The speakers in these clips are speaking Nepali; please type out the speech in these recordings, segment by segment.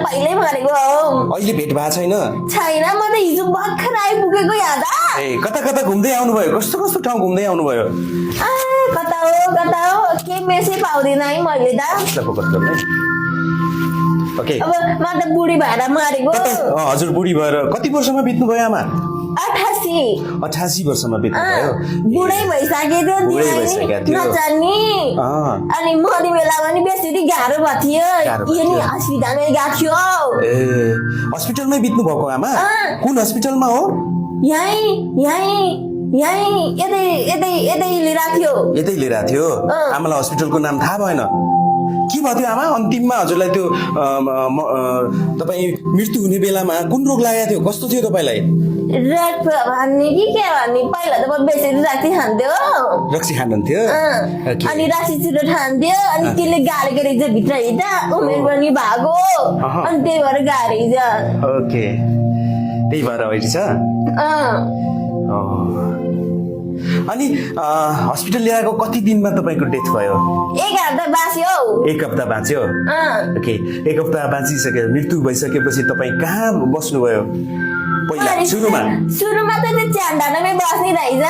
पहिल्यै भनेको हो। अहिले भेट भएको छैन? छैन, म त हिजो भर्खर आइपुगेको याद ए कता कता घुम्दै आउनुभयो? कस्तो कस्तो ठाउँ घुम्दै आउनुभयो? कता हो के मेसै पाउँदिन है मैले त। ओके अब म त बुढी भएर मरेको। हजुर बुढी भएर कति वर्षमा बित्नुभयो आमा? 88 वर्षमा बित्नुभयो। बुढै भइसकेको थियो नचल्ने। अनि मर्ने बेलामा नि बेसी गाह्रो भएको थियो, यही अस्पतालमै गएको थियो। ए हस्पिटलमै बित्नु भएको आमा? कुन हस्पिटलमा हो? यतै लिइरहेको थियो। आमालाई हस्पिटलको नाम थाहा भएन? के भयो थियो आमा अन्तिममा हजुरलाई त्यो तपाईँ मृत्यु हुने बेलामा कुन रोग लागेको थियो? कस्तो थियो तपाईँलाई? रक्त भन्ने कि के भन्ने, पहिला त म बेसी रक्सी खान्थ्यो। रक्सी खानुहुन्थ्यो? अनि रासी चुरो खान्थ्यो, अनि त्यसले गाडेको रहेछ भित्र हिँड्दा, उमेर पनि भएको, अनि त्यही भएर गाडेछ। ओके त्यही भएर होइन छ। अनि हस्पिटल ल्याएको कति दिनमा तपाईँको डेथ भयो? 1 हप्ता बाँच्यो। 1 हप्ता बाँच्यो? ओके 1 हप्ता बाँचिसक्यो, मृत्यु भइसकेपछि तपाईँ कहाँ बस्नुभयो पहिला सुरुमा? सुरुमा त त्यो च्यान्डानामै बस्ने रहेछ,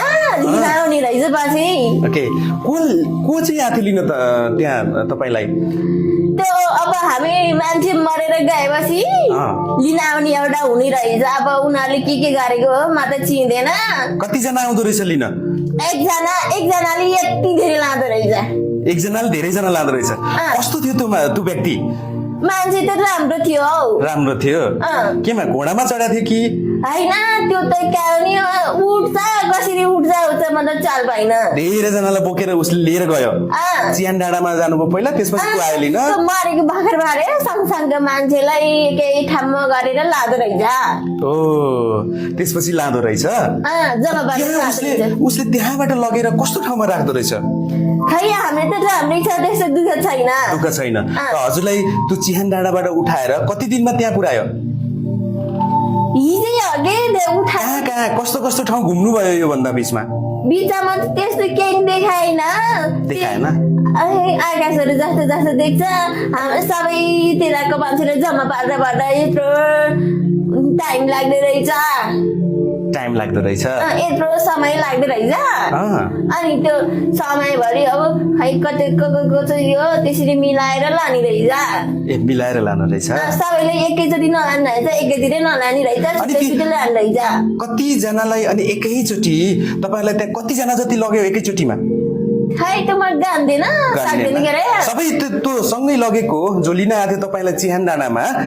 लिनाउने रहेछ पछि। ओके को चाहिँ आएको थियो लिन त त्यहाँ तपाईँलाई? त्यो अब हामी मान्छे मरेर गएपछि लिन आउने एउटा हुने रहेछ। अब उनीहरूले के गरेको हो म त चिन्दैन। कतिजना आउँदो रहेछ लिन? एकजनाले यति धेरै लाँदो रहेछ। एकजनाले धेरैजना लाँदो रहेछ। कस्तो थियो त्यो व्यक्ति? मान्छे त राम्रो थियो हौ। राम्रो थियो? केमा घोडामा चढा थियो कि? होइन त्यो त उठ्छ, कसरी उठ्छ म त चाल पाइन। धेरैजनालाई बोकेर उसले लिएर गयो। चियान डाँडामा जानुभयो पहिला, त्यसपछि को आयो लिन? मरेको भर्खर भरे सँगसँगको मान्छेलाई केही ठाउँमा गरेर लाँदो रहेछ। ओ त्यसपछि लाँदो रहेछ? उसले त्यहाँबाट लगेर कस्तो ठाउँमा राख्दो रहेछ? खै हामीले त राम्रै छ, त्यस्तो दुःख छैन। दुःख छैन। हजुरलाई त्यो चिहान डाँडाबाट उठाएर कति दिनमा त्यहाँ पुर्यायो? हिजै अघि कहाँ कस्तो कस्तो ठाउँ घुम्नु भयो यो भन्दा बिचमा? बिचमा त्यस्तो केही देखाएन। आकाशहरू जस्तो देख्छ, हाम्रो सबैतिरको मान्छेले जम्मा पार्दा यत्रो टाइम लाग्दो रहेछ। यत्रो समय लाग्दो रहेछ। अनि त्यो समयभरि अब खै कतिको चाहिँ यो त्यसरी मिलाएर लाने रहेछ। मिलाएर लानु रहेछ? सबैले एकैचोटि नलाने रहेछ, एकैतिरै नलाने रहेछ, छुट्टै लाने रहेछ। कतिजनालाई अनि एकैचोटि तपाईँलाई त्यहाँ कतिजना जति लग्यो एकैचोटिमा? खै त म जान्दिनँ, सक्दिनँ के अरे। सबै त्यो सँगै लगेको जो लिन आएको थियो तपाईँलाई चिहान डाँडामा